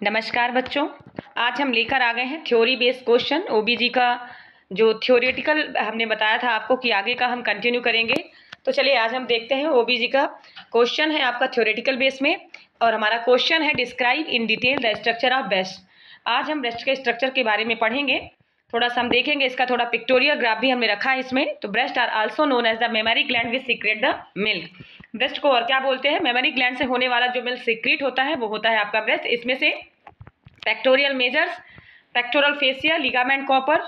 नमस्कार बच्चों। आज हम लेकर आ गए हैं थ्योरी बेस्ड क्वेश्चन ओबीजी का। जो थ्योरेटिकल हमने बताया था आपको कि आगे का हम कंटिन्यू करेंगे। तो चलिए आज हम देखते हैं ओबीजी का क्वेश्चन है आपका थ्योरेटिकल बेस में, और हमारा क्वेश्चन है describe in detail the structure of breast. आज हम ब्रेस्ट के स्ट्रक्चर के बारे में पढ़ेंगे। थोड़ा सा हम देखेंगे, इसका थोड़ा पिक्टोरियल ग्राफ भी हमने रखा है इसमें। तो breast are also known as the mammary gland which secrete the milk. Breast को और क्या बोलते हैं? मेमरी ग्लैंड से होने वाला जो मिल्क सीक्रेट होता है वो होता है आपका ब्रेस्ट। इसमें से pectoral measures, pectoral fascia, ligament copper,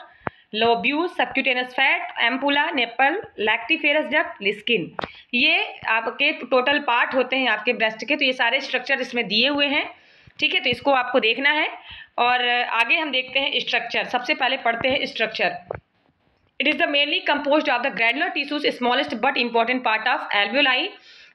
lobule, subcutaneous fat, ampulla, nipple, lactiferous duct, skin, ये आपके टोटल पार्ट होते हैं आपके ब्रेस्ट के। तो ये सारे स्ट्रक्चर इसमें दिए हुए हैं, ठीक है। तो इसको आपको देखना है और आगे हम देखते हैं स्ट्रक्चर। सबसे पहले पढ़ते हैं structure. It is the mainly composed of the granular tissues, smallest but important part of alveoli.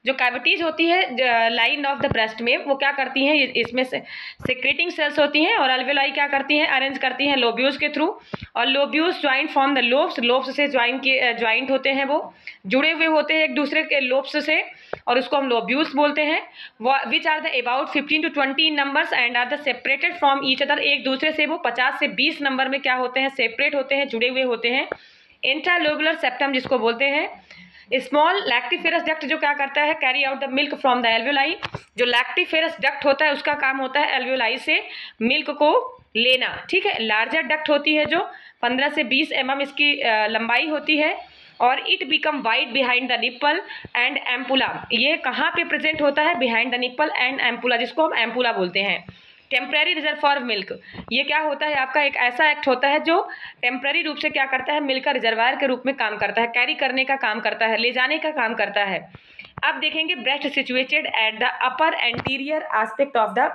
जो कैविटीज होती है लाइन ऑफ द ब्रेस्ट में, वो क्या करती हैं? इसमें से सिक्रेटिंग सेल्स होती हैं, और एल्वियोलाई क्या करती हैं? अरेंज करती हैं लोब्यूल्स के थ्रू। और lobules joint form the lobes, lobes से ज्वाइंट होते हैं, वो जुड़े हुए होते हैं एक दूसरे के लोब्स से, और उसको हम लोब्यूल्स बोलते हैं। Which are the about 15 to 20 numbers and are the separated from each other. एक दूसरे से वो 50 से 20 नंबर में क्या होते हैं? सेपरेट होते हैं, जुड़े हुए होते हैं। इंट्रालोबुलर सेप्टम जिसको बोलते हैं। स्मॉल लैक्टिफेरस डक्ट जो क्या करता है? Carry out the milk from the alveoli. जो लैक्टिफेरस डक्ट होता है उसका काम होता है एल्वियोलाई से मिल्क को लेना, ठीक है। लार्जर डक्ट होती है जो 15 से 20 mm इसकी लंबाई होती है, और it become white behind the nipple and ampulla. ये कहाँ पे प्रेजेंट होता है? Behind the nipple and ampulla, जिसको हम एम्पुला बोलते हैं। टेम्परेरी रिजर्व फॉर मिल्क, ये क्या होता है आपका? एक ऐसा एक्ट होता है जो टेम्परेरी रूप से क्या करता है? मिल्क का रिजर्वायर के रूप में काम करता है, कैरी करने का काम करता है, ले जाने का काम करता है। अब देखेंगे breast situated at the upper anterior aspect of the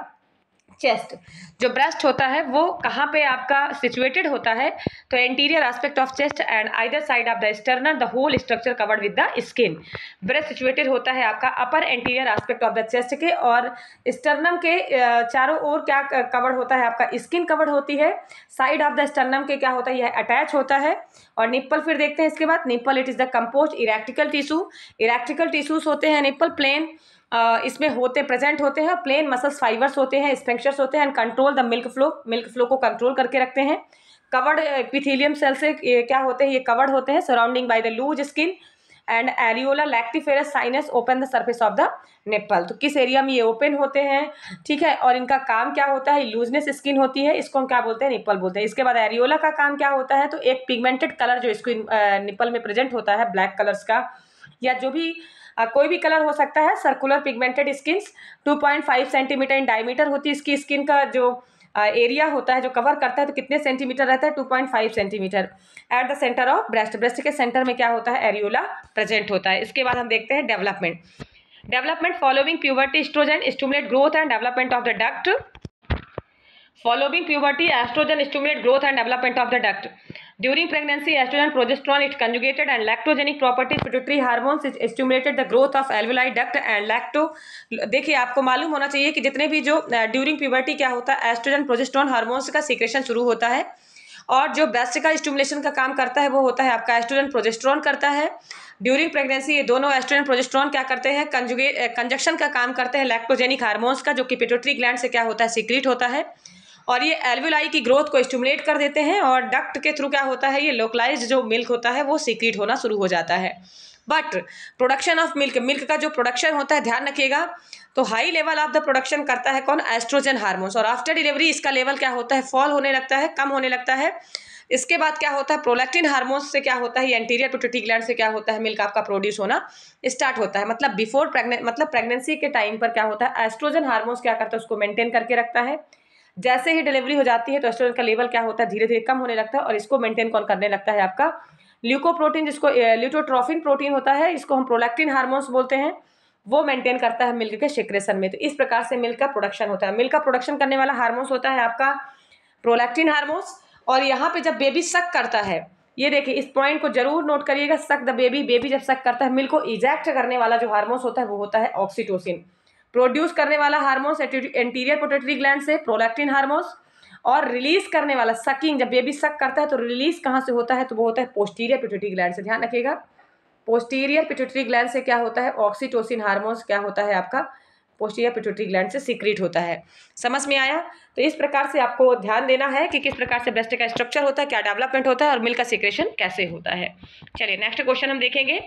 chest. जो ब्रेस्ट होता है वो कहाँ पे आपका सिचुएटेड होता है? तो anterior aspect of chest and either side of the sternum, the whole structure covered with the skin. Breast situated होता है आपका upper anterior aspect of the chest के, और स्टर्नम के चारों ओर क्या कवर्ड होता है? आपका स्किन कवर्ड होती है। साइड ऑफ द स्टर्नम के क्या होता है? यह अटैच होता है। और निप्पल फिर देखते हैं इसके बाद। Nipple it is the composed erectile tissue. Erectile tissues होते हैं निप्पल, प्लेन इसमें प्रेजेंट होते हैं। प्लेन मसल्स फाइबर्स होते हैं, स्पेंक्चर्स होते हैं, and control the milk flow को कंट्रोल करके रखते हैं। कवर्ड एपिथेलियम सेल से क्या होते हैं? ये कवर्ड होते हैं, surrounding by the loose skin and areola lactiferous sinus open the surface of the nipple. तो किस एरिया में ये ओपन होते हैं, ठीक है। और इनका काम क्या होता है? लूजनेस स्किन होती है, इसको हम क्या बोलते हैं? निप्पल बोलते हैं। इसके बाद एरियोला का काम क्या होता है? तो एक पिगमेंटेड कलर जो स्किन निप्पल में प्रेजेंट होता है, ब्लैक कलर्स का, या जो भी कोई भी कलर हो सकता है। Circular pigmented skins 2.5 centimetre in diameter होती है इसकी स्किन का। जो एरिया होता है जो कवर करता है, तो कितने सेंटीमीटर रहता है? 2.5 centimetre. At the centre of breast, breast के सेंटर में क्या होता है? एरियोला प्रेजेंट होता है। इसके बाद हम देखते हैं development following puberty estrogen stimulate growth and development of the duct. Following puberty, estrogen stimulate growth and development of the duct. During pregnancy, estrogen, progesterone, its conjugated and lactogenic properties, pituitary hormones stimulated the growth of alveoli duct and lacto। देखिए आपको मालूम होना चाहिए कि जितने भी जो during puberty क्या होता है? एस्ट्रोजन, प्रोजेस्टेरोन हार्मोन्स का सीक्रेशन शुरू होता है, और जो ब्रेस्ट का स्टिमुलेशन का काम करता है वो होता है आपका एस्ट्रोजन, प्रोजेस्टेरोन करता है। ड्यूरिंग प्रेगनेंसी ये दोनों एस्ट्रोजन प्रोजेस्टेरोन क्या करते हैं? कंजक्शन का काम करते हैं लैक्टोजेनिक हार्मोन्स का, जो कि पिट्यूटरी ग्लैंड से क्या होता है? सीक्रेट होता है, और ये एल्वियोलाई की ग्रोथ को स्टिमुलेट कर देते हैं। और डक्ट के थ्रू क्या होता है? ये लोकलाइज्ड जो मिल्क होता है वो सीक्रेट होना शुरू हो जाता है। बट प्रोडक्शन ऑफ मिल्क का जो प्रोडक्शन होता है, ध्यान रखिएगा, तो high level of the production करता है कौन? Estrogen hormones. और आफ्टर डिलीवरी इसका लेवल क्या होता है? फॉल होने लगता है, कम होने लगता है। इसके बाद क्या होता है? प्रोलैक्टिन हार्मोन्स से क्या होता है? एंटीरियर पिट्यूटरी ग्लैंड से क्या होता है? मिल्क आपका प्रोड्यूस होना स्टार्ट होता है। मतलब बिफोर प्रेगनेंसी के टाइम पर क्या होता है? एस्ट्रोजन हार्मोन्स क्या करता है? उसको मेंटेन करके रखता है। जैसे ही डिलीवरी हो जाती है तो एस्ट्रोजन का लेवल क्या होता है? धीरे धीरे कम होने लगता है, और इसको मेंटेन कौन करने लगता है? आपका ल्यूकोप्रोटीन, जिसको ल्यूटोट्रोफिन प्रोटीन होता है, इसको हम प्रोलैक्टिन हार्मोन्स बोलते हैं, वो मेंटेन करता है मिल्क के सिक्रेशन में। तो इस प्रकार से मिल्क का प्रोडक्शन होता है। मिल्क का प्रोडक्शन करने वाला हार्मोन्स होता है आपका प्रोलैक्टिन हार्मोन्स। और यहाँ पे जब बेबी सक करता है, ये देखिए इस पॉइंट को जरूर नोट करिएगा, सक द बेबी जब सक करता है, मिल्क को इजेक्ट करने वाला जो हार्मोन्स होता है वो होता है ऑक्सीटोसिन। प्रोड्यूस करने वाला हार्मोन्स एंटीरियर पिट्यूटरी ग्लैंड से प्रोलैक्टिन हार्मोन्स, और रिलीज करने वाला सकिंग, जब बेबी सक करता है तो रिलीज कहाँ से होता है? तो वो होता है पोस्टीरियर पिट्यूटरी ग्लैंड से। ध्यान रखिएगा, पोस्टीरियर पिट्यूटरी ग्लैंड से क्या होता है? ऑक्सीटोसिन हार्मोन्स क्या होता है आपका पोस्टीरियर पिट्यूटरी ग्लैंड से सीक्रेट होता है। समझ में आया? तो इस प्रकार से आपको ध्यान देना है कि किस प्रकार से ब्रेस्ट का स्ट्रक्चर होता है, क्या डेवलपमेंट होता है और मिल्क का सीक्रेशन कैसे होता है। चलिए नेक्स्ट क्वेश्चन हम देखेंगे।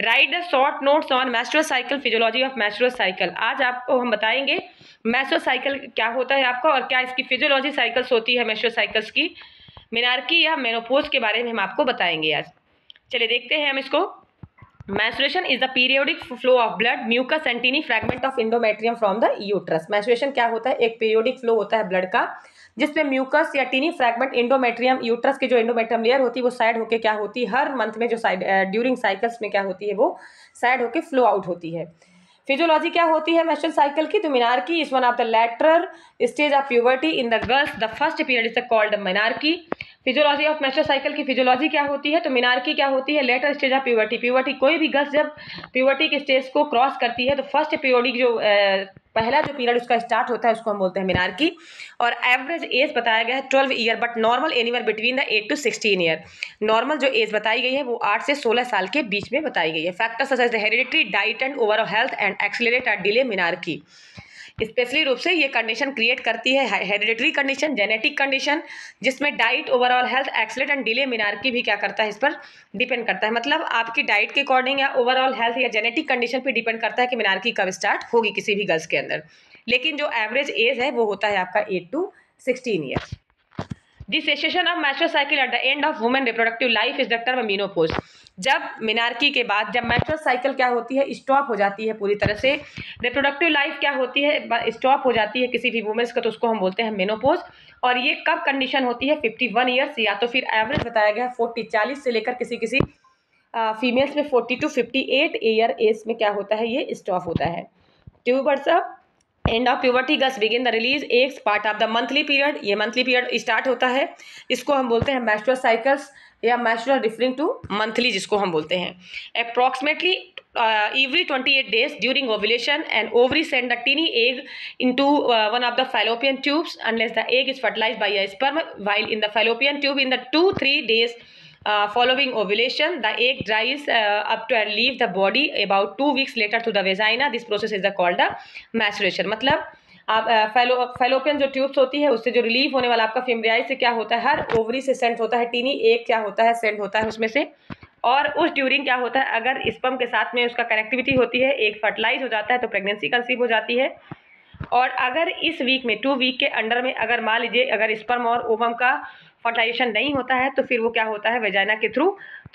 Right the short notes on menstrual cycle, physiology of menstrual cycle. आज आपको हम बताएंगे मेंस्ट्रुअल साइकिल क्या होता है आपका, और क्या इसकी फिजियोलॉजी साइकिल्स होती है मेंस्ट्रुअल साइकिल्स की, मेनार्की या मेनोपॉज के बारे में हम आपको बताएंगे आज। चलिए देखते हैं हम इसको। Menstruation is the periodic flow of blood, mucus and teeny fragment of endometrium from the uterus. Menstruation क्या होता है? एक पीरियोडिक फ्लो होता है ब्लड का, जिसमें म्यूकस या टीनी फ्रैगमेंट एंडोमेट्रियम, यूट्रस के जो एंडोमेट्रियम लेयर होती है वो साइड होके क्या होती है, हर मंथ में जो साइड ड्यूरिंग साइकिल्स में क्या होती है, वो साइड होके फ्लो आउट होती है। फिजियोलॉजी क्या होती है मेंस्ट्रुअल साइकिल की? तो menarche is one of the lateral stage of puberty in the girls, the first period is called menarche. Physiology of menstrual cycle की फिजियोलॉजी क्या होती है? तो मेनार्की क्या होती है? Later stage of puberty. Puberty, कोई भी गर्ल्स जब प्यूबर्टी के स्टेज को क्रॉस करती है तो फर्स्ट पीरियडिक जो पहला जो पीरियड उसका स्टार्ट होता है उसको हम बोलते हैं मेनार्की। और एवरेज एज बताया गया है 12 year, but normal anywhere between the 8 to 16 year. Normal जो एज बताई गई है वो 8 से 16 साल के बीच में बताई गई है। Factors such as the hereditary, diet and overall health and accelerate और डिले मेनार्की। स्पेशली रूप से ये कंडीशन क्रिएट करती है हेरिडिटरी कंडीशन, जेनेटिक कंडीशन, जिसमें diet, overall health, accelerate and delay menarche भी क्या करता है, इस पर डिपेंड करता है। मतलब आपकी डाइट के अकॉर्डिंग या ओवरऑल हेल्थ या जेनेटिक कंडीशन पे डिपेंड करता है कि मेनार्की कब स्टार्ट होगी किसी भी गर्ल्स के अंदर। लेकिन जो एवरेज एज है वो होता है आपका 8 to 16 year. The cessation of menstrual cycle at the end of women reproductive life is the term menopause। जब मेनार्की के बाद जब मेंस्ट्रुअल साइकिल क्या होती है, स्टॉप हो जाती है पूरी तरह से, रिप्रोडक्टिव लाइफ क्या होती है, स्टॉप हो जाती है किसी भी वुमेन्स का, तो उसको हम बोलते हैं मेनोपॉज। और ये कब कंडीशन होती है? 51 ईयर्स, या तो फिर एवरेज बताया गया है 40 से लेकर किसी किसी फीमेल्स में 40 to 58 ईयर एज में क्या होता है, ये स्टॉप होता है। Tubers end of puberty girls begin the release eggs, part of the monthly period. ये मंथली पीरियड स्टार्ट होता है, इसको हम बोलते हैं मेंस्ट्रुअल साइकिल्स या मेंस्ट्रुअल रिफरिंग टू मंथली, जिसको हम बोलते हैं। Approximately every 28 days during ovulation and ovary send the teeny egg into one of the fallopian tubes unless the egg is fertilized by a sperm, while in the fallopian tube in the 2-3 days following ovulation the egg dries up to and leave the body about 2 weeks later to the vagina. This process is called the menstruation। मतलब आप fallopian जो tubes होती है उससे जो relieve होने वाला आपका फिम्ब्रियाई से क्या होता है, हर ओवरी से सेंड होता है टीनी एग, क्या होता है, सेंड होता है उसमें से। और उस ड्यूरिंग क्या होता है, अगर स्पर्म के साथ में उसका कनेक्टिविटी होती है, एक फर्टिलाइज हो जाता है तो प्रेगनेंसी कंसीव हो जाती है। और अगर इस वीक में 2 वीक के अंडर में अगर मान लीजिए अगर स्पर्म और ओवम का फर्टिलाइजेशन नहीं होता है तो फिर वो क्या होता है, वेजाइना के थ्रू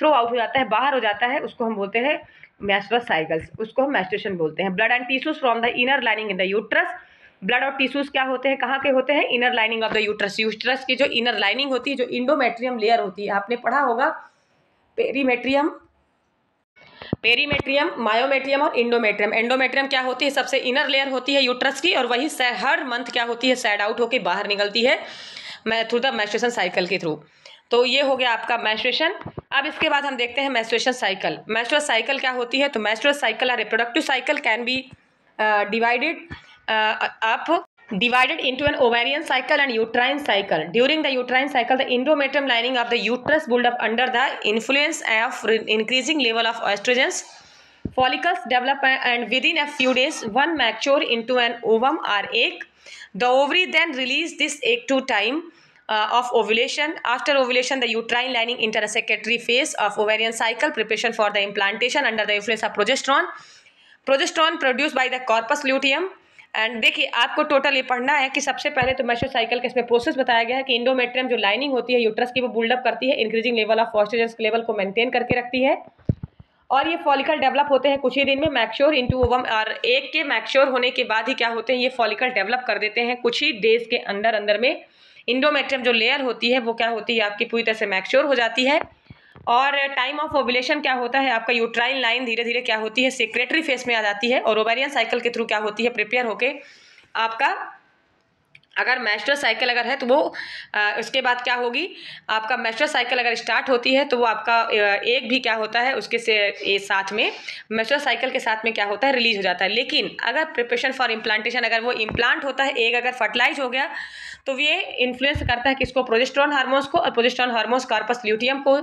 आउट हो जाता है, बाहर हो जाता है, उसको हम बोलते हैं मेंस्ट्रुअल साइकिल्स, उसको हम मेंस्ट्रुएशन बोलते हैं। Blood and tissues from the inner lining in the uterus. Blood और टिश्यूज क्या होते हैं, कहाँ के होते हैं, inner lining of the uterus. Uterus की जो इनर लाइनिंग होती है, जो इंडोमेट्रियम लेयर होती है, आपने पढ़ा होगा पेरीमेट्रियम, मायोमेट्रियम और इंडोमेट्रियम। एंडोमेट्रियम क्या होती है, सबसे इनर लेयर होती है यूट्रस की, और वही हर मंथ क्या होती है, सैड आउट होकर बाहर निकलती है थ्रू द मेंस्ट्रुएशन साइकिल के थ्रू। तो ये हो गया आपका मेंस्ट्रुएशन। अब इसके बाद हम देखते हैं मेंस्ट्रुएशन साइकिल। मेंस्ट्रुअल साइकिल क्या होती है, तो मेंस्ट्रुअल साइकिल और reproductive cycle can be divided into an ovarian cycle and uterine cycle. During the uterine cycle, the endometrium lining of the uterus build up under the influence of increasing level of estrogens. Follicles develop and within a few days, one mature into an ovum or egg. The ovary then release this egg to time of ovulation. After ovulation, the uterine lining enter a secondary phase of ovarian cycle, preparation for the implantation under the influence of progesterone. Progesterone produced by the corpus luteum। And देखिए आपको total ये पढ़ना है कि सबसे पहले तो menstrual cycle का इसमें प्रोसेस बताया गया है कि इंडोमेट्रियम जो लाइनिंग होती है यूट्रस की वो बिल्डअप करती है, increasing level of oestrogen level को मेंटेन करके रखती है, और ये फॉलिकल डेवलप होते हैं कुछ ही दिन में मैच्योर इनटू ओवम। और एक के मैच्योर होने के बाद ही क्या होते हैं, ये फॉलिकल डेवलप कर देते हैं कुछ ही डेज के अंदर में। इंडोमेट्रियम जो लेयर होती है वो क्या होती है, आपकी पूरी तरह से मैच्योर हो जाती है। और टाइम ऑफ ओव्यूलेशन क्या होता है, आपका यूट्राइन लाइन धीरे धीरे क्या होती है, सेक्रेटरी फेस में आ जाती है, और ओवेरियन साइकिल के थ्रू क्या होती है, प्रिपेयर होके आपका अगर मेंस्ट्रुअल साइकिल अगर है तो वो उसके बाद क्या होगी, आपका मेंस्ट्रुअल साइकिल अगर स्टार्ट होती है तो वो आपका एग भी क्या होता है उसके से साथ में मेंस्ट्रुअल साइकिल के साथ में क्या होता है रिलीज हो जाता है। लेकिन अगर प्रिपरेशन फॉर इम्प्लांटेशन अगर वो इम्प्लांट होता है, एग अगर फर्टिलाइज हो गया तो ये इन्फ्लुएंस करता है किसको, प्रोजेस्टेरोन हार्मोन्स को, और प्रोजेस्टेरोन हार्मोन्स कार्पस ल्यूटियम को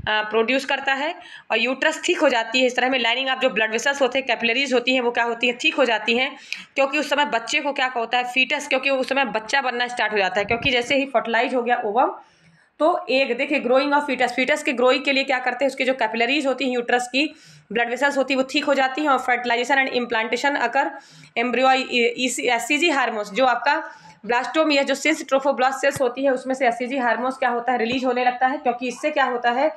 प्रोड्यूस करता है और यूट्रस ठीक हो जाती है। इस तरह में लाइनिंग ऑफ जो ब्लड वेसल्स होते हैं, कैपिलरीज होती हैं, वो क्या होती है ठीक हो जाती हैं, क्योंकि उस समय बच्चे को क्या होता है फीटस, क्योंकि उस समय बच्चा बनना स्टार्ट हो जाता है, क्योंकि जैसे ही फर्टिलाइज हो गया ओवम तो एक देखिए ग्रोइंग ऑफ फीटस, फीटस के ग्रोइंग के लिए क्या करते हैं उसके जो कैपिलरीज होती हैं यूट्रस की ब्लड वेसल्स होती है वो ठीक हो जाती हैं और fertilization and implantation occur embryo HCG hormones जो आपका ब्लास्टोम या जो सिंस ट्रोफोब्लास्ट सेल्स होती है उसमें से एससीजी हार्मोन्स क्या होता है रिलीज होने लगता है, क्योंकि इससे क्या होता है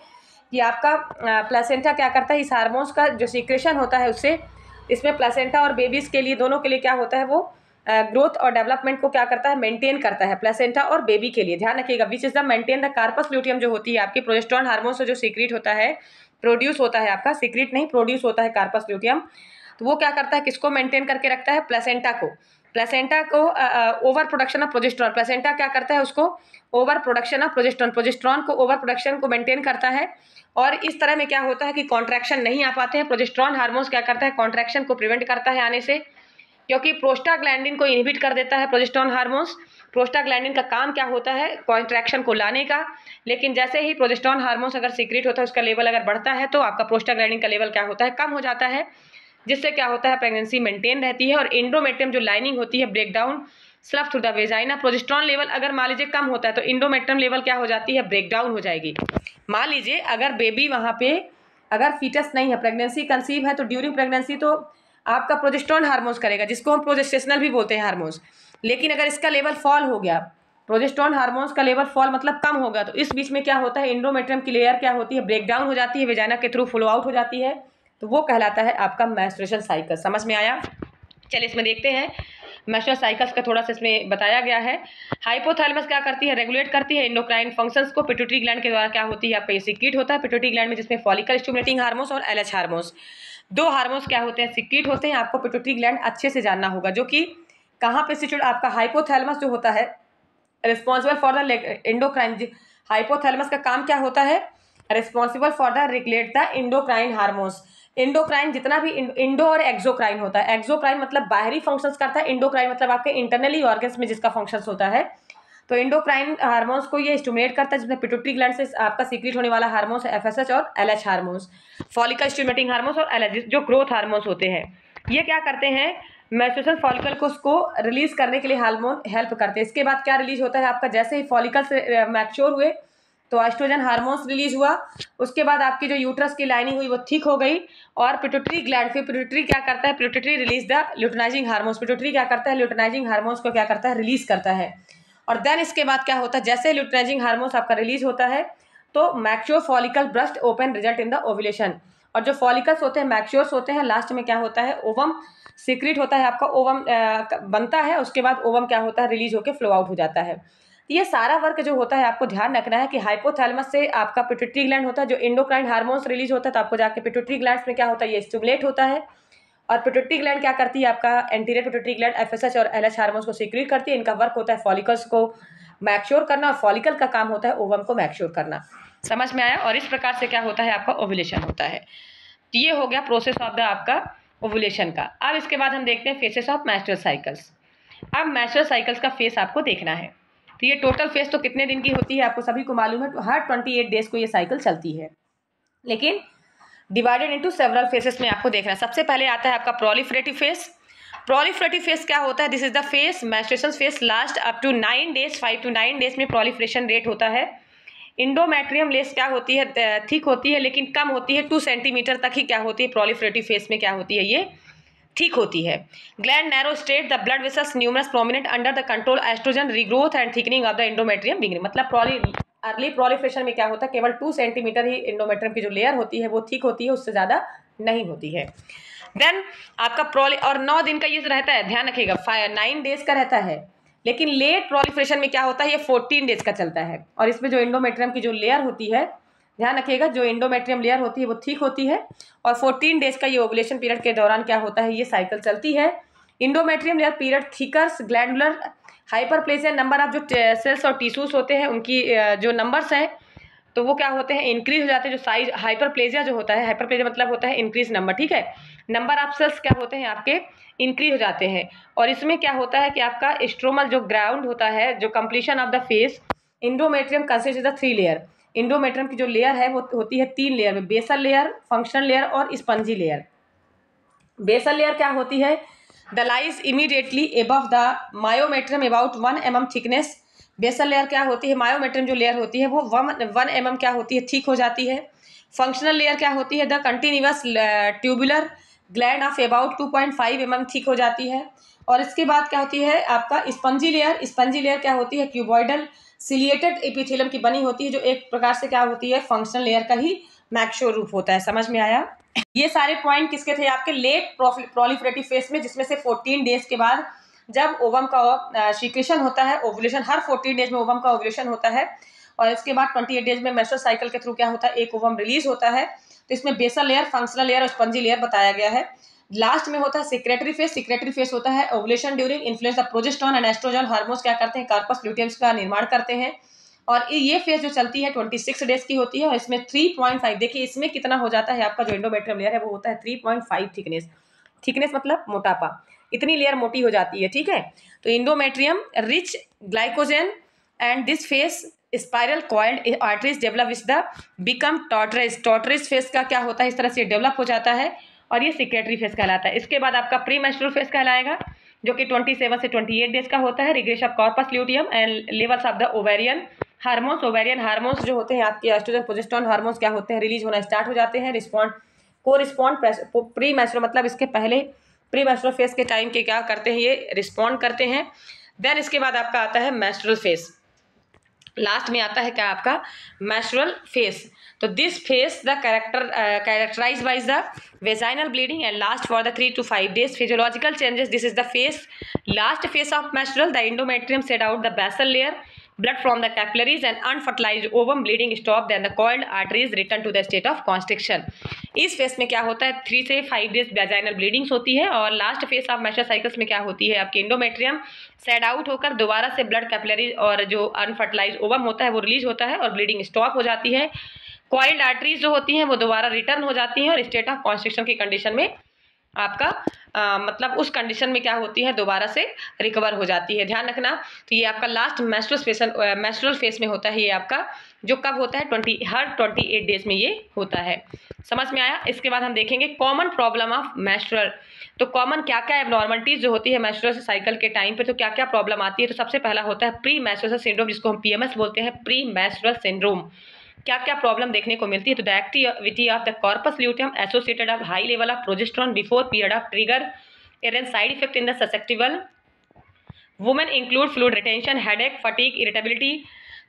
कि आपका प्लेसेंटा क्या करता है इस हार्मोन्स का जो सीक्रेशन होता है उससे इसमें प्लेसेंटा और बेबीज के लिए दोनों के लिए क्या होता है वो ग्रोथ और डेवलपमेंट को क्या करता है मेंटेन करता है प्लेसेंटा और बेबी के लिए। ध्यान रखिएगा which is the maintain the corpus luteum जो होती है आपकी प्रोजेस्टेरोन हार्मोन से जो सीक्रेट होता है प्रोड्यूस होता है आपका, सीक्रेट नहीं प्रोड्यूस होता है कार्पस ल्यूटियम, तो वो क्या करता है किसको मेंटेन करके रखता है प्लेसेंटा को, प्लेसेंटा को over production of progesterone, placenta क्या करता है उसको over production of progesterone, progesterone को ओवर प्रोडक्शन को मेंटेन करता है और इस तरह में क्या होता है कि कॉन्ट्रैक्शन नहीं आ पाते हैं। प्रोजेस्टेरोन हार्मोन्स क्या करता है कॉन्ट्रैक्शन को प्रिवेंट करता है आने से, क्योंकि प्रोस्टाग्लैंडिन को इनहिबिट कर देता है प्रोजेस्टेरोन हार्मोन्स। प्रोस्टाग्लैंडिन का काम क्या होता है कॉन्ट्रैक्शन को लाने का, लेकिन जैसे ही प्रोजेस्टेरोन हार्मोन्स अगर सीक्रेट होता है उसका लेवल अगर बढ़ता है तो आपका प्रोस्टाग्लैंडिन का लेवल क्या होता है कम हो जाता है, जिससे क्या होता है प्रेगनेंसी मेंटेन रहती है और एंडोमेट्रियम जो लाइनिंग होती है break down slough through the vagina. Progesterone level अगर मान लीजिए कम होता है तो एंडोमेट्रियम लेवल क्या हो जाती है ब्रेक डाउन हो जाएगी। मान लीजिए अगर बेबी वहाँ पे अगर फीटस नहीं है, प्रेगनेंसी कंसीव है तो ड्यूरिंग प्रेगनेंसी तो आपका प्रोजेस्टेरोन हार्मोन्स करेगा जिसको हम प्रोजेस्टेशनल भी बोलते हैं हार्मोन्स, लेकिन अगर इसका लेवल फॉल हो गया प्रोजेस्टेरोन हार्मोन्स का लेवल फॉल मतलब कम होगा तो इस बीच में क्या होता है एंडोमेट्रियम की लेयर क्या होती है ब्रेक डाउन हो जाती है, वेजाइना के थ्रू फ्लो आउट हो जाती है, तो वो कहलाता है आपका मेंस्ट्रुएशन साइकिल। समझ में आया? चलिए इसमें देखते हैं मेंस्ट्रुअल साइकिल्स का थोड़ा सा इसमें बताया गया है। हाइपोथैलेमस क्या करती है रेगुलेट करती है एंडोक्राइन फंक्शंस को, पिट्यूटरी ग्लैंड के द्वारा क्या होती है आपका ये सीक्रेट होता है पिट्यूटरी ग्लैंड में, जिसमें फॉलिकल स्टिमुलेटिंग हार्मोन्स और एलएच हार्मोन्स दो हार्मोन्स क्या होते हैं सीक्रेट होते हैं। आपको पिट्यूटरी ग्लैंड अच्छे से जानना होगा जो कि कहाँ पे सिचुएट, आपका हाइपोथैलेमस जो होता है responsible for the endocrine, hypothalamus का काम क्या होता है responsible for the regulate the endocrine hormones. Endocrine जितना भी इंडो और एक्सोक्राइन होता है, एक्सोक्राइन मतलब बाहरी फंक्शंस करता है, एंडोक्राइन मतलब आपके इंटरनली ऑर्गन्स में जिसका फंक्शंस होता है, तो एंडोक्राइन हार्मोन्स को ये स्टिमुलेट करता है जिसमें पिट्यूटरी ग्लैंड से आपका सीक्रेट होने वाला हार्मोन्स है एफएसएच और LH hormones, follicle stimulating hormones और एलएच जो ग्रोथ हार्मोन्स होते हैं। ये क्या करते हैं मेंस्ट्रुएशन फॉलिकल को उसको रिलीज करने के लिए हार्मोन हेल्प करते हैं। इसके बाद क्या रिलीज होता है आपका जैसे ही फॉलिकल से मैच्योर हुए तो एस्ट्रोजन हार्मोन्स रिलीज हुआ, उसके बाद आपकी जो यूट्रस की लाइनिंग हुई वो ठीक हो गई और पिट्यूटरी ग्लैंड फिर पिट्यूटरी क्या करता है pituitary release the luteinising hormones, pituitary क्या करता है ल्यूटिनाइजिंग हार्मोन्स को क्या करता है रिलीज करता है और देन इसके बाद क्या होता है जैसे ल्यूटिनाइजिंग हार्मोन्स आपका रिलीज होता है तो mature follicle burst open result in the ovulation, और जो फॉलिकल्स होते हैं मैच्योर्स होते हैं लास्ट में क्या होता है ओवम सीक्रेट होता है आपका, ओवम बनता है, उसके बाद ओवम क्या होता है रिलीज होकर फ्लो आउट हो जाता है। ये सारा वर्क जो होता है आपको ध्यान रखना है कि हाइपोथैलेमस से आपका पिट्यूटरी ग्लैंड होता है जो एंडोक्राइन हार्मोन्स रिलीज होता है तो आपको जाके पिट्यूटरी ग्लैंड में क्या होता है ये स्टिमुलेट होता है और पिट्यूटरी ग्लैंड क्या करती है आपका एंटीरियर पिट्यूटरी ग्लैंड एफएसएच और एलएच हार्मोन्स को सीक्रेट करती है। इनका वर्क होता है फॉलिकल्स को मैच्योर करना और फॉलिकल का काम होता है ओवम को मैच्योर करना। समझ में आया? और इस प्रकार से क्या होता है आपका ओव्यूलेशन होता है। ये हो गया प्रोसेस ऑफ द आपका ओव्यूलेशन का। अब इसके बाद हम देखते हैं फेसेस ऑफ मेंस्ट्रुअल साइकिल्स। अब मेंस्ट्रुअल साइकिल्स का फेस आपको देखना है, तो ये टोटल फेस तो कितने दिन की होती है आपको सभी को मालूम है, तो हर 28 डेज को ये साइकिल चलती है, लेकिन डिवाइडेड इनटू सेवरल फेसेस में आपको देखना है। सबसे पहले आता है आपका प्रोलिफरेटिव फेस। प्रोलिफरेटिव फेस क्या होता है, this is the phase menstruation phase last up to 9 days, 5 to 9 days में प्रोलिफरेशन रेट होता है। इंडोमेट्रियम लेस क्या होती है ठीक होती है लेकिन कम होती है, 2 सेंटीमीटर तक ही क्या होती है प्रोलिफरेटिव फेस में क्या होती है ये ठीक होती है। Gland narrow state the blood vessels numerous prominent under the control estrogen regrowth and thickening of the endometrium beginning, मतलब अर्ली प्रोलिफरेशन में क्या होता है केवल 2 सेंटीमीटर ही एंडोमेट्रियम की जो लेयर होती है वो ठीक होती है, उससे ज़्यादा नहीं होती है। देन आपका और 9 दिन का ये रहता है, ध्यान रखिएगा 9 डेज का रहता है, लेकिन लेट प्रोलिफरेशन में क्या होता है ये 14 डेज का चलता है और इसमें जो एंडोमेट्रियम की जो लेयर होती है ध्यान रखिएगा जो एंडोमेट्रियम लेयर होती है वो ठीक होती है और 14 डेज का ये ओवुलेशन पीरियड के दौरान क्या होता है ये साइकिल चलती है। Endometrium layer period thickens glandular hyperplasia number of जो सेल्स और टिश्यूज होते हैं उनकी जो नंबर्स हैं तो वो क्या होते हैं, इंक्रीज हो जाते हैं। जो साइज हाइपरप्लेजिया जो होता है, हाइपरप्लेजिया मतलब होता है इंक्रीज नंबर, ठीक है। नंबर ऑफ सेल्स क्या होते हैं आपके, इंक्रीज हो जाते हैं। और इसमें क्या होता है कि आपका स्ट्रोमल जो ग्राउंड होता है, जो completion of the face, endometrium consist the 3 layer. Endometrium की जो लेयर है वो होती है 3 लेयर में, बेसल लेयर, फंक्शनल लेयर और स्पंजी लेयर। बेसल लेयर क्या होती है, the lies immediately above the myometrium about 1 mm thickness. Basal layer क्या होती है, मायोमेट्रियम जो लेयर होती है वो 1 mm क्या होती है, थिक हो जाती है। फंक्शनल लेयर क्या होती है, the continuous tubular gland of about 2.5 mm thick हो जाती है। और इसके बाद क्या होती है आपका स्पंजी लेयर। स्पंजी लेयर क्या होती है, क्यूबॉइडल सिलिएटेड एपिथेलियम की बनी होती है, जो एक प्रकार से क्या होती है, फंक्शनल लेयर का ही मैक्सियो रूप होता है। समझ में आया। ये सारे पॉइंट किसके थे आपके, लेट प्रोलिफरेटिव फेज में, जिसमें से 14 डेज के बाद जब ओवम का सीक्रेशन होता है, ओवुलेशन, हर 14 डेज में ओवम का ओवुलेशन होता है। और इसके बाद 28 डेज में मेंस्ट्रुअल साइकिल के थ्रू क्या होता है, एक ओवम रिलीज होता है। तो इसमें बेसल लेयर, फंक्शनल लेयर और स्पंजी लेयर बताया गया है। लास्ट में होता है सेक्रेटरी फेज। सेक्रेटरी फेज होता है ovulation during influence of progesterone and estrogen hormones क्या करते हैं, कार्पस ल्यूटियम का निर्माण करते हैं। और ये फेज जो चलती है 26 डेज की होती है। और इसमें 3.5, देखिए इसमें कितना हो जाता है आपका जो एंडोमेट्रियम लेयर है वो होता है 3.5 थिकनेस। थिकनेस मतलब मोटापा, इतनी लेयर मोटी हो जाती है, ठीक है। तो endometrium rich glycogen and this phase spiral coiled arteries develop is the become tortuous. Tortuous phase का क्या होता है, इस तरह से डेवलप हो जाता है और ये सेक्रेटरी फेस कहलाता है। इसके बाद आपका प्री मेंस्ट्रुअल फेस कहलाएगा, जो कि 27 से 28 डेज का होता है। Regress of corpus luteum and levels of the ovarian hormones. Ovarian hormones जो होते हैं आपके एस्ट्रोजन प्रोजेस्टेरोन हार्मोन्स क्या होते हैं, रिलीज होना स्टार्ट हो जाते हैं। रिस्पॉन्ड प्री मेंस्ट्रुअल मतलब इसके पहले प्री मेंस्ट्रुअल फेस के टाइम के क्या करते हैं, ये रिस्पॉन्ड करते हैं। देन इसके बाद आपका आता है मेंस्ट्रुअल फेस। लास्ट में आता है क्या आपका मेंस्ट्रुअल फेस। तो this phase the characterize by the vaginal bleeding and last for the 3 to 5 days। Physiological changes, this is the phase, last phase of menstrual. The endometrium shed out the basal layer, blood from the capillaries and unfertilized ovum bleeding stop, then the coiled arteries return to the state of constriction। इस face में क्या होता है, 3 से 5 days vaginal bleedings होती है। और last phase of menstrual cycles में क्या होती है, आपके एंडोमेट्रियम सेड आउट होकर दोबारा से ब्लड कैपिलरी और जो अनफर्टिलाइज्ड ओवम होता है वो रिलीज होता है और ब्लीडिंग स्टॉप हो जाती है। कॉइल्ड आर्टरीज जो होती हैं वो दोबारा रिटर्न हो जाती हैं और स्टेट ऑफ कॉन्स्ट्रिक्शन की कंडीशन में आपका मतलब उस कंडीशन में क्या होती है, दोबारा से रिकवर हो जाती है। ध्यान रखना। तो ये आपका लास्ट मेंस्ट्रुअल फेस में होता है, ये आपका जो कब होता है, हर 28 डेज में ये होता है। समझ में आया। इसके बाद हम देखेंगे कॉमन प्रॉब्लम ऑफ मेंस्ट्रुअल। तो कॉमन क्या क्या एबनॉर्मलिटीज जो होती है मेंस्ट्रुअल साइकिल के टाइम पे, तो क्या क्या प्रॉब्लम आती है। तो सबसे पहला होता है प्री मेंस्ट्रुअल सिंड्रोम, जिसको हम PMS बोलते हैं, प्री मेंस्ट्रुअल सिंड्रोम। क्या क्या प्रॉब्लम देखने को मिलती है। तो the activity of the corpus luteum associated of high level of progesterone before period of trigger and side effect in the susceptible women include fluid retention, headache, fatigue, irritability.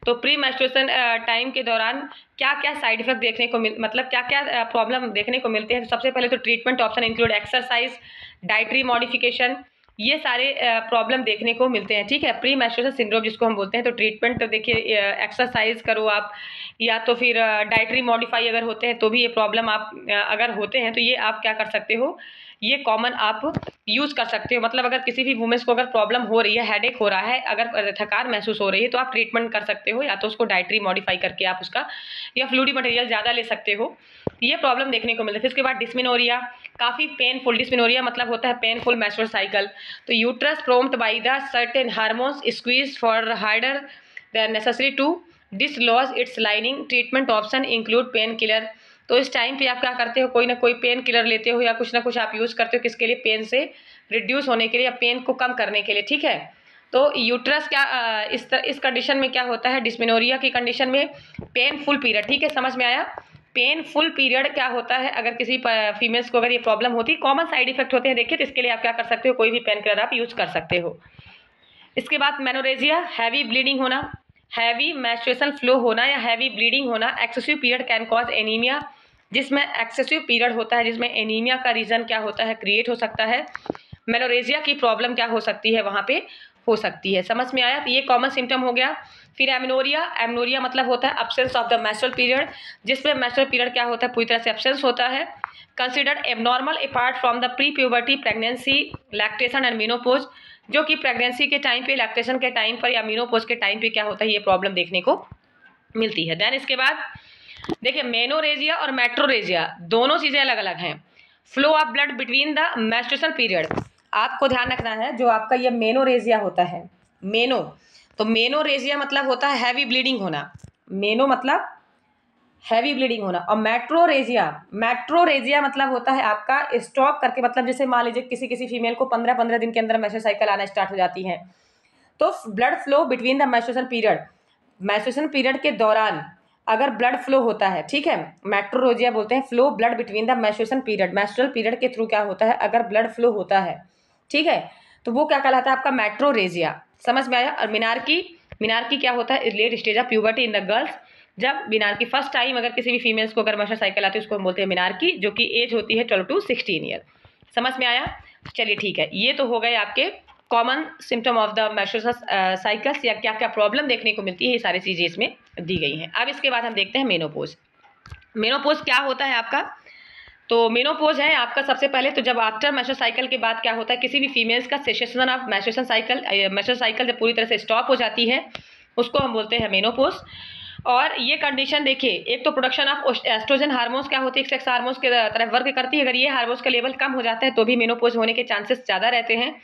तो pre menstruation time के दौरान क्या क्या side effect देखने को मतलब क्या क्या प्रॉब्लम देखने को मिलते हैं। तो सबसे पहले तो treatment option include exercise, dietary modification, ये सारे प्रॉब्लम देखने को मिलते हैं, ठीक है। प्री मेंस्ट्रुअल सिंड्रोम जिसको हम बोलते हैं। तो ट्रीटमेंट तो देखिए एक्सरसाइज करो आप, या तो फिर डाइटरी मॉडिफाई अगर होते हैं तो भी ये प्रॉब्लम आप अगर होते हैं तो ये आप क्या कर सकते हो, ये कॉमन आप यूज़ कर सकते हो। मतलब अगर किसी भी वुमेन्स को अगर प्रॉब्लम हो रही है, हेडेक हो रहा है, अगर थकान महसूस हो रही है, तो आप ट्रीटमेंट कर सकते हो, या तो उसको डाइटरी मॉडिफाई करके आप उसका, या फ्लूइडी मटेरियल ज़्यादा ले सकते हो। ये प्रॉब्लम देखने को मिलती है। फिर उसके बाद डिस्मेनोरिया, काफ़ी पेनफुल, डिस्मेनोरिया मतलब होता है पेनफुल मेंस्ट्रुअल साइकिल। तो uterus prompt by the certain hormones squeeze for harder the necessary to dislodge its lining. Treatment option include painkiller. तो इस टाइम पे आप क्या करते हो, कोई ना कोई पेन किलर लेते हो या कुछ ना कुछ आप यूज़ करते हो, किसके लिए, पेन से रिड्यूस होने के लिए या पेन को कम करने के लिए, ठीक है। तो यूट्रस क्या इस कंडीशन में क्या होता है, डिस्मेनोरिया की कंडीशन में पेनफुल पीरियड, ठीक है। समझ में आया। पेनफुल पीरियड क्या होता है, अगर किसी फीमेल्स को अगर ये प्रॉब्लम होती है, कॉमन साइड इफेक्ट होते हैं देखिए, तो इसके लिए आप क्या कर सकते हो, कोई भी पेन किलर आप यूज़ कर सकते हो। इसके बाद मेनोरेजिया, हैवी ब्लीडिंग होना, हैवी मेंस्ट्रुएशन फ्लो होना या हैवी ब्लीडिंग होना। Excessive period can cause anaemia, जिसमें एक्सेसिव पीरियड होता है जिसमें एनीमिया का रीज़न क्या होता है, क्रिएट हो सकता है। मेनोरेजिया की प्रॉब्लम क्या हो सकती है, वहाँ पे हो सकती है। समझ में आया। तो ये कॉमन सिम्टम हो गया। फिर एमनोरिया, एमनोरिया मतलब होता है absence of the menstrual period, जिसमें मेंस्ट्रुअल पीरियड क्या होता है, पूरी तरह से एब्सेंस होता है। Considered abnormal apart from the pre puberty, pregnancy, lactation and menopause. जो कि प्रेगनेंसी के टाइम पे, लैक्टेशन के टाइम पर या मेनोपॉज के टाइम पे क्या होता है, ये प्रॉब्लम देखने को मिलती है। देन इसके बाद देखिए मेनोरेजिया और मेट्रोरेजिया दोनों चीजें अलग अलग हैं। Flow of blood between the menstruation period, आपको ध्यान रखना है जो आपका ये मेनोरेजिया होता है, मेनो, तो मेनोरेजिया मतलब होता है हैवी ब्लीडिंग होना, मेनो मतलब हैवी ब्लीडिंग होना, और मेट्रोरेजिया, मेट्रोरेजिया मतलब होता है आपका स्टॉप करके, मतलब जैसे मान लीजिए किसी किसी फीमेल को 15-15 दिन के अंदर मेंस्ट्रुअल साइकिल आना स्टार्ट हो जाती है, तो blood flow between the menstruation period, menstruation period के दौरान अगर ब्लड फ्लो होता है, ठीक है, मेट्रोरेजिया बोलते हैं flow blood between the menstruation period, menstrual period के थ्रू क्या होता है, अगर ब्लड फ्लो होता है, ठीक है, तो वो क्या कहलाता है आपका मेट्रोरेजिया। समझ में आया। और मिनार्की, मिनार्की क्या होता है, late stage of puberty in the girls, जब मिनार्की फर्स्ट टाइम अगर किसी भी फीमेल्स को अगर मेंस्ट्रुअल साइकिल आती है उसको हम बोलते हैं मिनार्की, जो कि एज होती है 12 to 16 ईयर। समझ में आया। चलिए ठीक है, ये तो हो गए आपके common symptom of the menstrual cycles, या क्या क्या प्रॉब्लम देखने को मिलती है, ये सारी चीजें इसमें दी गई हैं। अब इसके बाद हम देखते हैं मेनोपॉज। मेनोपॉज क्या होता है आपका, तो मेनोपॉज है आपका सबसे पहले तो जब आफ्टर मेंस्ट्रुअल साइकिल के बाद क्या होता है, किसी भी फीमेल्स का cessation of menstruation cycle, menstrual cycle जब पूरी तरह से स्टॉप हो जाती है उसको हम बोलते हैं मेनोपॉज। और ये कंडीशन देखिए, एक तो प्रोडक्शन ऑफ एस्ट्रोजन हार्मोन्स क्या होती है, सेक्स हार्मोन्स की तरफ वर्क करती है, अगर ये हार्मोन्स का लेवल कम हो जाता है तो भी मेनोपॉज होने के चांसेस ज़्यादा रहते हैं।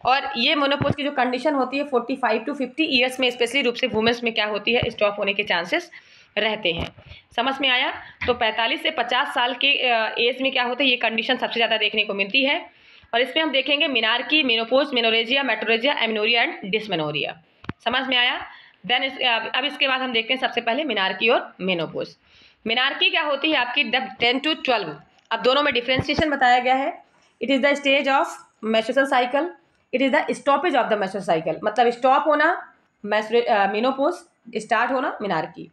और ये मेनोपॉज की जो कंडीशन होती है 45 to 50 ईयर्स में स्पेशली रूप से वुमेन्स में क्या होती है, स्टॉप होने के चांसेस रहते हैं। समझ में आया। तो 45 से 50 साल के एज में क्या होता है, ये कंडीशन सबसे ज़्यादा देखने को मिलती है। और इसमें हम देखेंगे menarche, menopause, menorrhagia, metrorrhagia, amenorrhea and dysmenorrhea. समझ में आया। देन अब इसके बाद हम देखते हैं सबसे पहले मिनार्की और मेनोपॉज। मिनार्की क्या होती है आपकी 10 to 12, अब दोनों में डिफ्रेंसिएशन बताया गया है। It is the stage of menstrual cycle, it is the stoppage of the menstrual cycle, मतलब स्टॉप होना मेनोपॉज, स्टार्ट होना मिनार्की।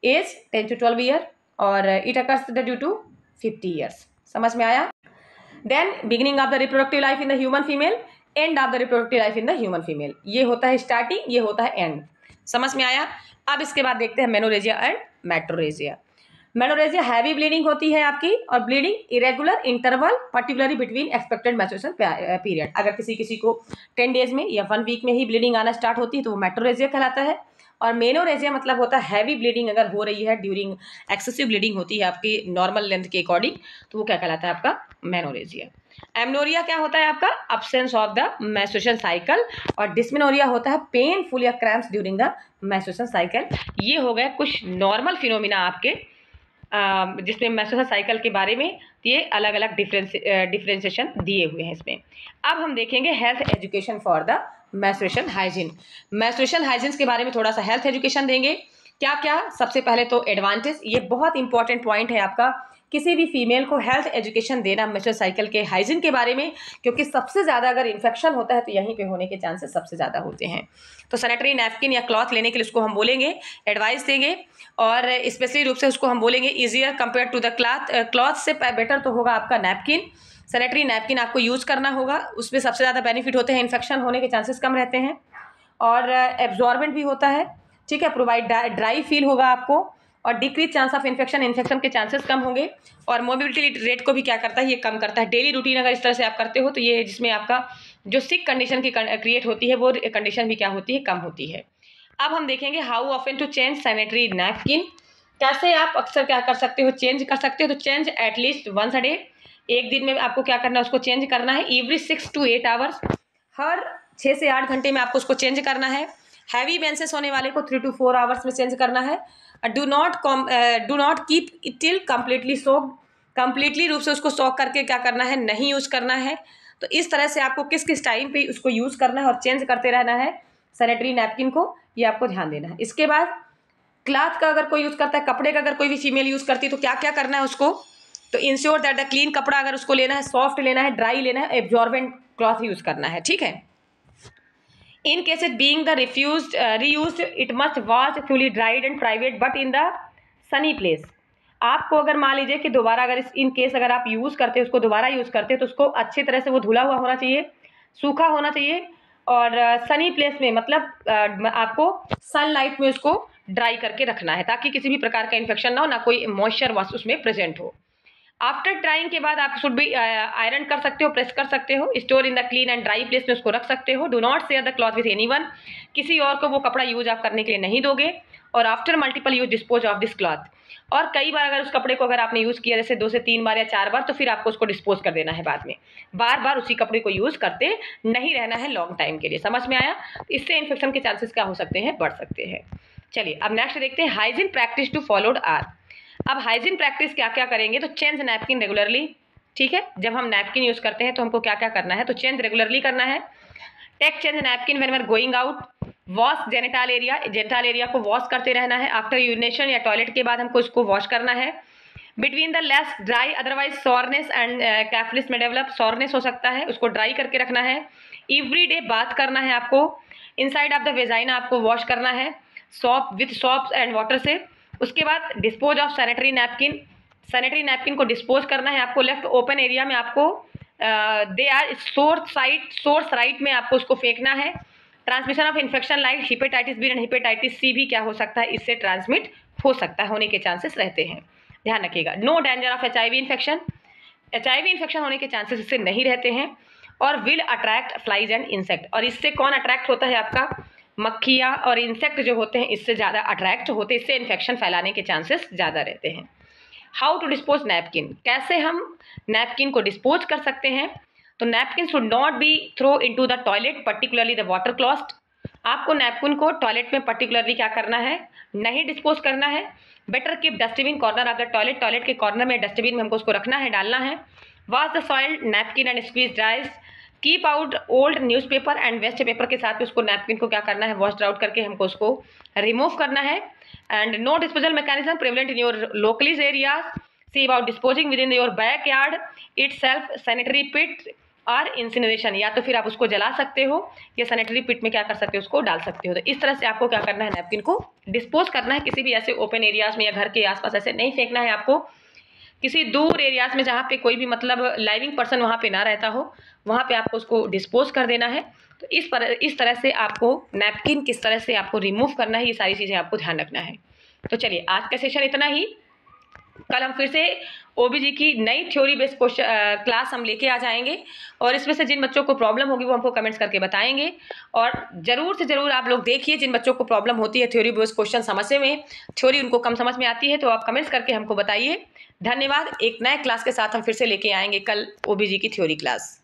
एज 10 to 12 ईयर और it occurs due to 50 years. समझ में आया। Then beginning of the reproductive life in the human female, end of the reproductive life in the human female, ये होता है starting, ये होता है एंड। समझ में आया। अब इसके बाद देखते हैं menorrhagia and metrorrhagia. Menorrhagia heavy bleeding होती है आपकी, और bleeding irregular interval particularly between expected menstruation period, अगर किसी किसी को 10 डेज में या 1 वीक में ही ब्लीडिंग आना स्टार्ट होती है तो वो मेट्रोरेजिया कहलाता है। और मेनोरेजिया मतलब होता है हैवी ब्लीडिंग अगर हो रही है, ड्यूरिंग एक्सेसिव ब्लीडिंग होती है आपकी नॉर्मल लेंथ के अकॉर्डिंग, तो वो क्या कहलाता है आपका मेनोरेजिया। एमनोरिया क्या होता है आपका absence of the menstruation cycle, और डिस्मेनोरिया होता है पेनफुल या cramps during the menstruation cycle. ये हो गए कुछ नॉर्मल फिनोमिना आपके जिसमें मेंस्ट्रुएशन साइकिल के बारे में ये अलग अलग डिफ्रेंसिएशन दिए हुए हैं इसमें। अब हम देखेंगे health education for the menstruation hygiene. Menstruation hygiene के बारे में थोड़ा सा हेल्थ एजुकेशन देंगे। क्या क्या, सबसे पहले तो एडवांटेज, ये बहुत इंपॉर्टेंट पॉइंट है आपका, किसी भी फीमेल को हेल्थ एजुकेशन देना मेंस्ट्रुअल साइकिल के हाइजीन के बारे में, क्योंकि सबसे ज़्यादा अगर इन्फेक्शन होता है तो यहीं पे होने के चांसेस सबसे ज़्यादा होते हैं। तो सैनिटरी नैपकिन या क्लॉथ लेने के लिए उसको हम बोलेंगे, एडवाइस देंगे, और स्पेशली रूप से उसको हम बोलेंगे easier compare to the cloth से बेटर तो होगा आपका नैपकिन। सैनिटरी नैपकिन आपको यूज़ करना होगा, उसमें सबसे ज़्यादा बेनिफिट होते हैं, इन्फेक्शन होने के चांसेस कम रहते हैं, और एब्जॉर्बेंट भी होता है, ठीक है, प्रोवाइड ड्राई फील होगा आपको, और डिक्रीज चांस ऑफ इन्फेक्शन के चांसेस कम होंगे, और मोबिलिटी रेट को भी क्या करता है, ये कम करता है। डेली रूटीन अगर इस तरह से आप करते हो तो ये जिसमें आपका जो सिक कंडीशन की क्रिएट होती है वो कंडीशन भी क्या होती है, कम होती है। अब हम देखेंगे how often to change sanitary napkin, कैसे आप अक्सर क्या कर सकते हो, चेंज कर सकते हो। तो change at least once a day, एक दिन में आपको क्या करना है, उसको चेंज करना है। एवरी 6 to 8 आवर्स, हर 6 से 8 घंटे में आपको उसको चेंज करना है। हैवी मेंसेस होने वाले को 3 to 4 आवर्स में चेंज करना है। Do not keep it till completely soaked, completely रूप से उसको सोक करके क्या करना है, नहीं यूज़ करना है। तो इस तरह से आपको किस किस टाइम पे उसको यूज़ करना है और चेंज करते रहना है सैनिटरी नैपकिन को, ये आपको ध्यान देना है। इसके बाद क्लॉथ का अगर कोई यूज़ करता है, कपड़े का अगर कोई भी फीमेल यूज़ करती है तो क्या क्या करना है उसको, तो इंश्योर दैट द क्लीन कपड़ा अगर उसको लेना है, सॉफ्ट लेना है, ड्राई लेना है, एब्जॉर्बेंट क्लॉथ यूज़ करना है, ठीक है। In case it being the reused, it must wash fully dried and private but in the sunny place. आपको अगर मान लीजिए कि दोबारा अगर इन केस अगर आप यूज़ करते हो, उसको दोबारा यूज़ करते हो तो उसको अच्छी तरह से वो धुला हुआ होना चाहिए, सूखा होना चाहिए, और सनी प्लेस में मतलब आपको सनलाइट में उसको ड्राई करके रखना है ताकि किसी भी प्रकार का इन्फेक्शन ना हो, ना कोई मॉइस्चर वॉश उसमें प्रेजेंट हो। आफ्टर ड्राइंग के बाद आप शुड भी आयरन कर सकते हो, प्रेस कर सकते हो, store in the clean and dry place में उसको रख सकते हो। Do not share the cloth with anyone, किसी और को वो कपड़ा यूज आप करने के लिए नहीं दोगे। और after multiple use dispose of this cloth, और कई बार अगर उस कपड़े को अगर आपने यूज किया जैसे 2 से 3 बार या 4 बार, तो फिर आपको उसको डिस्पोज कर देना है बाद में। बार बार उसी कपड़े को यूज करते नहीं रहना है लॉन्ग टाइम के लिए। समझ में आया? इससे इन्फेक्शन के चांसेस क्या हो सकते हैं, बढ़ सकते हैं। चलिए अब नेक्स्ट देखते हैं hygiene practice to followed are. अब हाइजीन प्रैक्टिस क्या क्या करेंगे, तो चेंज नैपकिन रेगुलरली। ठीक है, जब हम नैपकिन यूज करते हैं तो हमको क्या क्या करना है, तो चेंज रेगुलरली करना है। Take change napkin when we are going out. Wash genital area, genital area को वॉश करते रहना है। आफ्टर यूरिनेशन या टॉयलेट के बाद हमको इसको वॉश करना है। Between the legs dry, otherwise soreness and कैफलिस में डेवलप, सोरनेस हो सकता है, उसको ड्राई करके रखना है। एवरी डे बाथ करना है आपको। इनसाइड ऑफ द वेजाइना आपको वॉश करना है विथ सॉप एंड वाटर से। उसके बाद dispose of sanitary napkin, sanitary napkin को डिस्पोज करना है आपको। लेफ्ट ओपन एरिया में आपको दे आर सोर्स राइट में आपको उसको फेंकना है। Transmission of infection like hepatitis B and hepatitis C भी क्या हो सकता है, इससे ट्रांसमिट हो सकता है, होने के चांसेस रहते हैं, ध्यान रखिएगा। No danger of HIV infection, HIV infection होने के चांसेस इससे नहीं रहते हैं। और will attract flies and insect, और इससे कौन अट्रैक्ट होता है, आपका मक्खियाँ और इंसेक्ट जो होते हैं इससे ज़्यादा अट्रैक्ट होते हैं, इससे इन्फेक्शन फैलाने के चांसेस ज़्यादा रहते हैं। हाउ टू डिस्पोज नैपकिन, कैसे हम नैपकिन को डिस्पोज कर सकते हैं, तो napkin should not be throw into the toilet particularly the water closet. आपको नैपकिन को टॉयलेट में पर्टिकुलरली क्या करना है, नहीं डिस्पोज करना है। Better keep dustbin corner of the toilet, toilet के कॉर्नर में डस्टबिन में हमको उसको रखना है, डालना है। Wash the soiled napkin and squeeze dries. Keep out old newspaper and waste paper के साथ उसको नैपकिन को क्या करना है, वॉश आउट करके हमको उसको रिमूव करना है। And no disposal mechanism prevalent in your localities areas. See about disposing within your backyard itself, sanitary pit और इंसिनरेशन, या तो फिर आप उसको जला सकते हो या सैनिटरी पिट में क्या कर सकते हो, उसको डाल सकते हो। तो इस तरह से आपको क्या करना है, नैपकिन को डिस्पोज करना है। किसी भी ऐसे ओपन एरियाज में या घर के आसपास ऐसे नहीं फेंकना है आपको। किसी दूर एरियाज में जहाँ पे कोई भी मतलब लाइविंग पर्सन वहाँ पे ना रहता हो, वहाँ पे आपको उसको डिस्पोज कर देना है। तो इस तरह से आपको नैपकिन किस तरह से आपको रिमूव करना है, ये सारी चीज़ें आपको ध्यान रखना है। तो चलिए आज का सेशन इतना ही। कल हम फिर से OBG की नई थ्योरी बेस्ड क्लास हम लेके आ जाएंगे, और इसमें से जिन बच्चों को प्रॉब्लम होगी वो हमको कमेंट्स करके बताएंगे। और ज़रूर से ज़रूर आप लोग देखिए, जिन बच्चों को प्रॉब्लम होती है थ्योरी बेस्ड क्वेश्चन समझने में, थ्योरी उनको कम समझ में आती है, तो आप कमेंट्स करके हमको बताइए। धन्यवाद। एक नए क्लास के साथ हम फिर से लेके आएंगे कल OBG की थ्योरी क्लास।